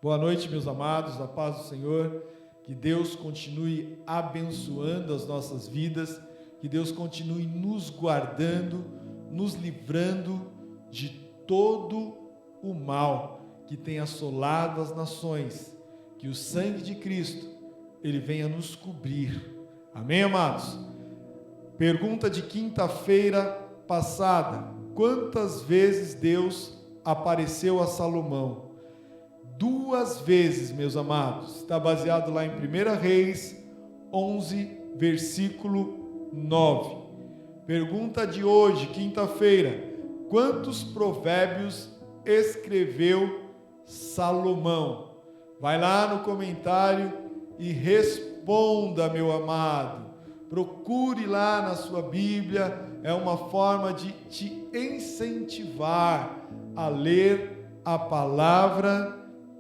Boa noite, meus amados, a paz do Senhor, que Deus continue abençoando as nossas vidas, que Deus continue nos guardando, nos livrando de todo o mal que tem assolado as nações, que o sangue de Cristo, ele venha nos cobrir. Amém, amados? Pergunta de quinta-feira passada: quantas vezes Deus apareceu a Salomão? 2 vezes, meus amados. Está baseado lá em 1 Reis 11, versículo 9. Pergunta de hoje, quinta-feira: quantos provérbios escreveu Salomão? Vai lá no comentário e responda, meu amado. Procure lá na sua Bíblia, é uma forma de te incentivar a ler a palavra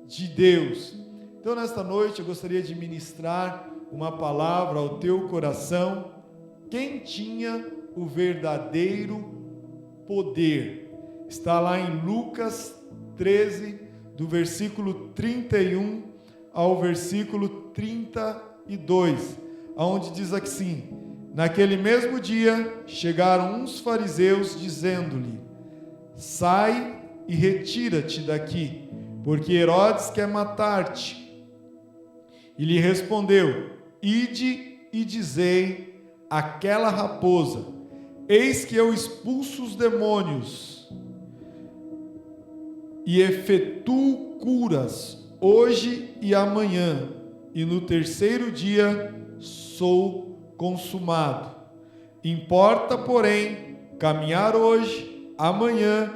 de Deus. Então, nesta noite, eu gostaria de ministrar uma palavra ao teu coração. Quem tinha o verdadeiro poder? Está lá em Lucas 13, do versículo 31 ao versículo 32, onde diz assim: naquele mesmo dia chegaram uns fariseus dizendo-lhe: sai e retira-te daqui, porque Herodes quer matar-te. E lhe respondeu: ide e dizei àquela raposa: eis que eu expulso os demônios e efetuo curas hoje e amanhã, e no terceiro dia sou consumado. Importa, porém, caminhar hoje, amanhã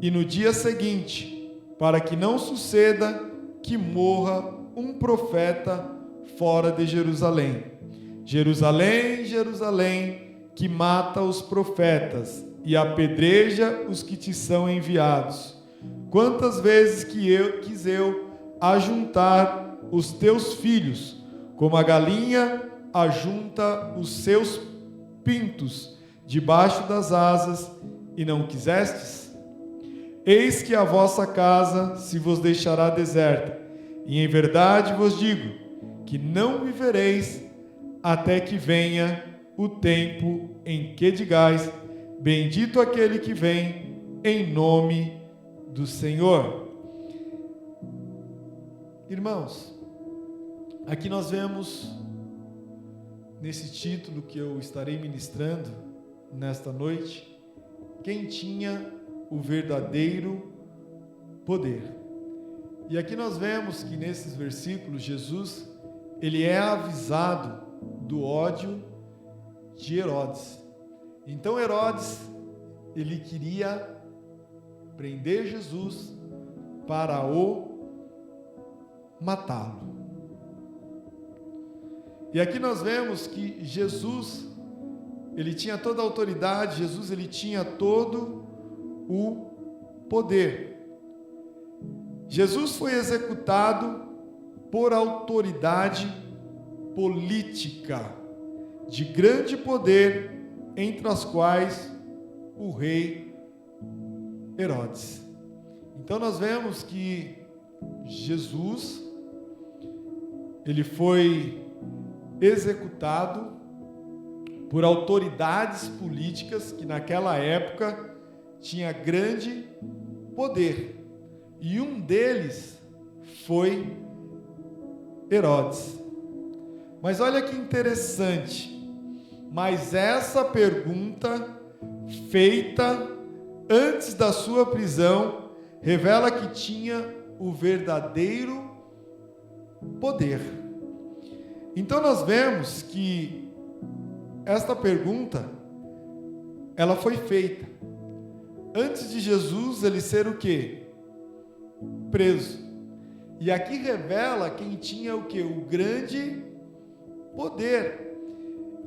e no dia seguinte, para que não suceda que morra um profeta fora de Jerusalém. Jerusalém, Jerusalém, que mata os profetas e apedreja os que te são enviados. Quantas vezes quis eu ajuntar os teus filhos, como a galinha ajunta os seus pintos debaixo das asas, e não quisestes? Eis que a vossa casa se vos deixará deserta, e em verdade vos digo que não vivereis até que venha o tempo em que digais: bendito aquele que vem em nome do Senhor. Irmãos, aqui nós vemos, nesse título que eu estarei ministrando nesta noite, quem tinha o verdadeiro poder. E aqui nós vemos que nesses versículos Jesus, ele é avisado do ódio de Herodes. Então Herodes, ele queria prender Jesus para o matá-lo. E aqui nós vemos que Jesus, ele tinha toda a autoridade, Jesus, ele tinha todo o poder. Jesus foi executado por autoridade política de grande poder, entre as quais o rei Herodes. Então nós vemos que Jesus, ele foi executado por autoridades políticas que naquela época tinha grande poder, e um deles foi Herodes. Mas olha que interessante, mas essa pergunta feita antes da sua prisão revela que tinha o verdadeiro poder. Então nós vemos que esta pergunta, ela foi feita antes de Jesus ele ser o quê? Preso. E aqui revela quem tinha o quê? O grande poder.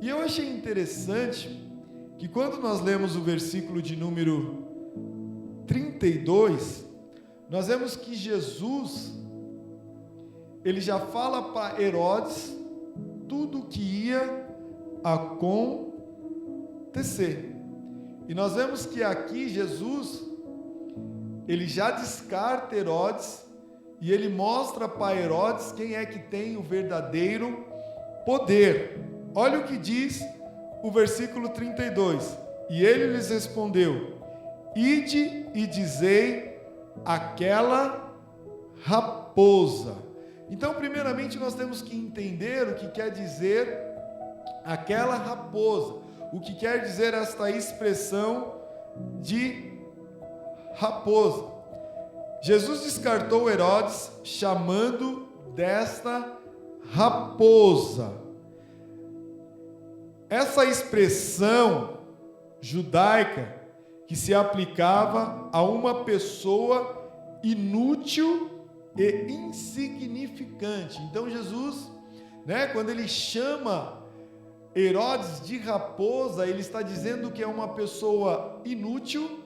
E eu achei interessante que quando nós lemos o versículo de número 32, nós vemos que Jesus, ele já fala para Herodes tudo o que ia acontecer. E nós vemos que aqui Jesus, ele já descarta Herodes e ele mostra para Herodes quem é que tem o verdadeiro poder. Olha o que diz o versículo 32. E ele lhes respondeu: ide e dizei àquela raposa. Então, primeiramente, nós temos que entender o que quer dizer aquela raposa, o que quer dizer esta expressão de raposa. Jesus descartou Herodes chamando desta raposa. Essa expressão judaica que se aplicava a uma pessoa inútil e insignificante. Então Jesus, quando ele chama Herodes de raposa, ele está dizendo que é uma pessoa inútil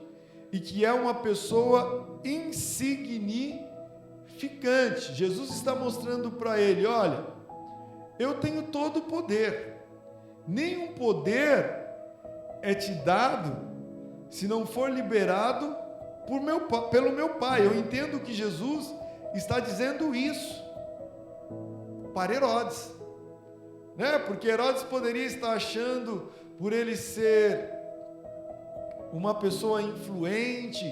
e que é uma pessoa insignificante. Jesus está mostrando para ele: olha, eu tenho todo o poder. Nenhum poder é te dado se não for liberado pelo meu Pai. Eu entendo que Jesus está dizendo isso para Herodes, porque Herodes poderia estar achando, por ele ser uma pessoa influente,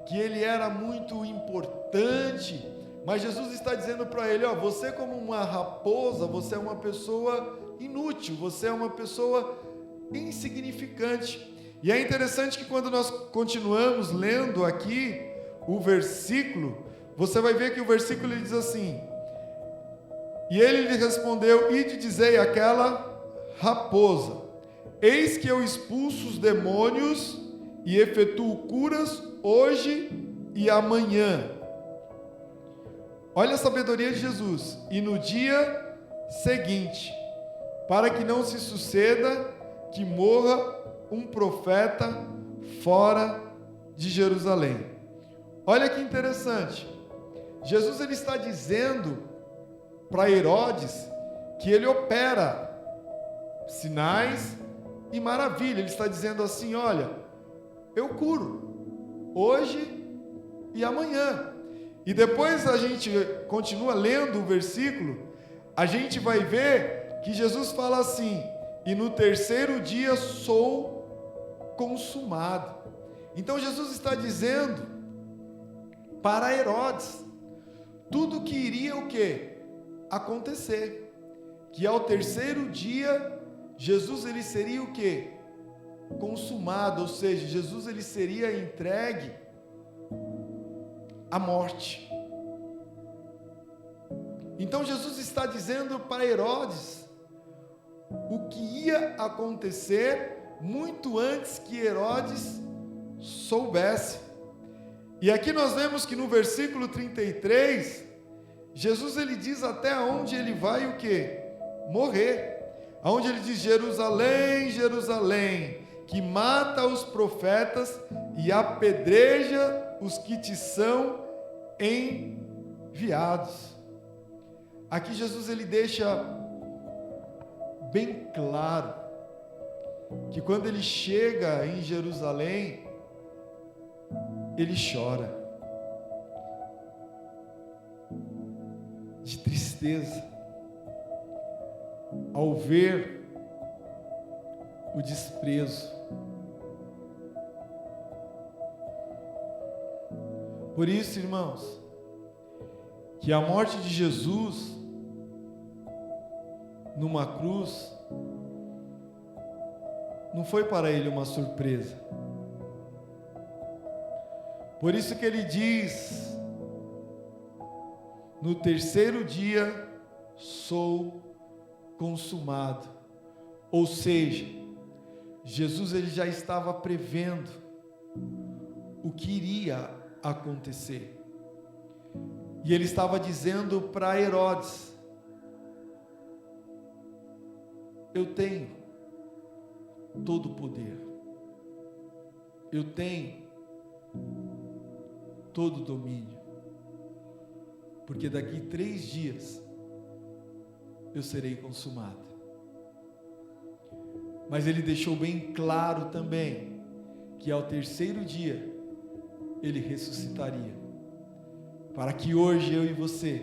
que ele era muito importante, mas Jesus está dizendo para ele: você como uma raposa, você é uma pessoa inútil, você é uma pessoa insignificante. E é interessante que quando nós continuamos lendo aqui o versículo, você vai ver que o versículo ele diz assim: e ele lhe respondeu: ide dizei àquela raposa, eis que eu expulso os demônios e efetuo curas hoje e amanhã. Olha a sabedoria de Jesus. E no dia seguinte, para que não se suceda que morra um profeta fora de Jerusalém. Olha que interessante. Jesus ele está dizendo para Herodes que ele opera sinais e maravilha. Ele está dizendo assim: olha, eu curo hoje e amanhã. E depois a gente continua lendo o versículo, a gente vai ver que Jesus fala assim: e no terceiro dia sou consumado. Então Jesus está dizendo para Herodes tudo que iria o quê? Acontecer, que ao terceiro dia Jesus ele seria o quê? Consumado, ou seja, Jesus ele seria entregue à morte. Então Jesus está dizendo para Herodes o que ia acontecer muito antes que Herodes soubesse. E aqui nós vemos que no versículo 33, Jesus ele diz até onde ele vai o quê? Morrer. Aonde ele diz: Jerusalém, Jerusalém, que mata os profetas e apedreja os que te são enviados. Aqui Jesus ele deixa bem claro que quando ele chega em Jerusalém, ele chora de tristeza ao ver o desprezo. Por isso, irmãos, que a morte de Jesus numa cruz não foi para ele uma surpresa. Por isso que ele diz: no terceiro dia sou consumado. Ou seja, Jesus ele já estava prevendo o que iria acontecer. E ele estava dizendo para Herodes: eu tenho todo o poder, eu tenho todo o domínio, porque daqui 3 dias eu serei consumado. Mas ele deixou bem claro também que ao terceiro dia ele ressuscitaria, para que hoje eu e você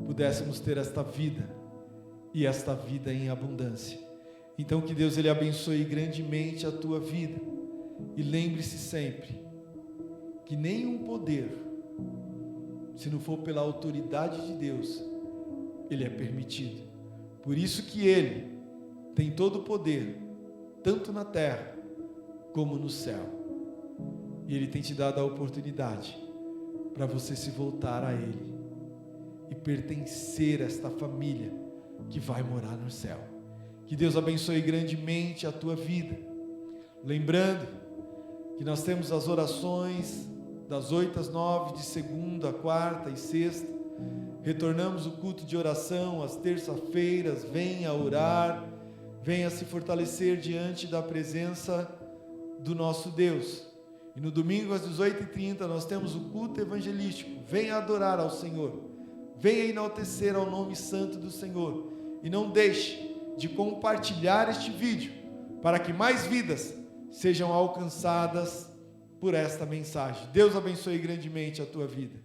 pudéssemos ter esta vida, e esta vida em abundância. Então que Deus ele abençoe grandemente a tua vida, e lembre-se sempre que nenhum poder, se não for pela autoridade de Deus, ele é permitido. Por isso que ele tem todo o poder, tanto na terra como no céu, e ele tem te dado a oportunidade para você se voltar a ele e pertencer a esta família que vai morar no céu. Que Deus abençoe grandemente a tua vida. Lembrando que nós temos as orações das 8 às 9, de segunda, quarta e sexta. Retornamos o culto de oração às terça-feiras. Venha orar, venha se fortalecer diante da presença do nosso Deus. E no domingo às 18h30 nós temos o culto evangelístico. Venha adorar ao Senhor, venha enaltecer ao nome santo do Senhor, e não deixe de compartilhar este vídeo, para que mais vidas sejam alcançadas por esta mensagem. Deus abençoe grandemente a tua vida.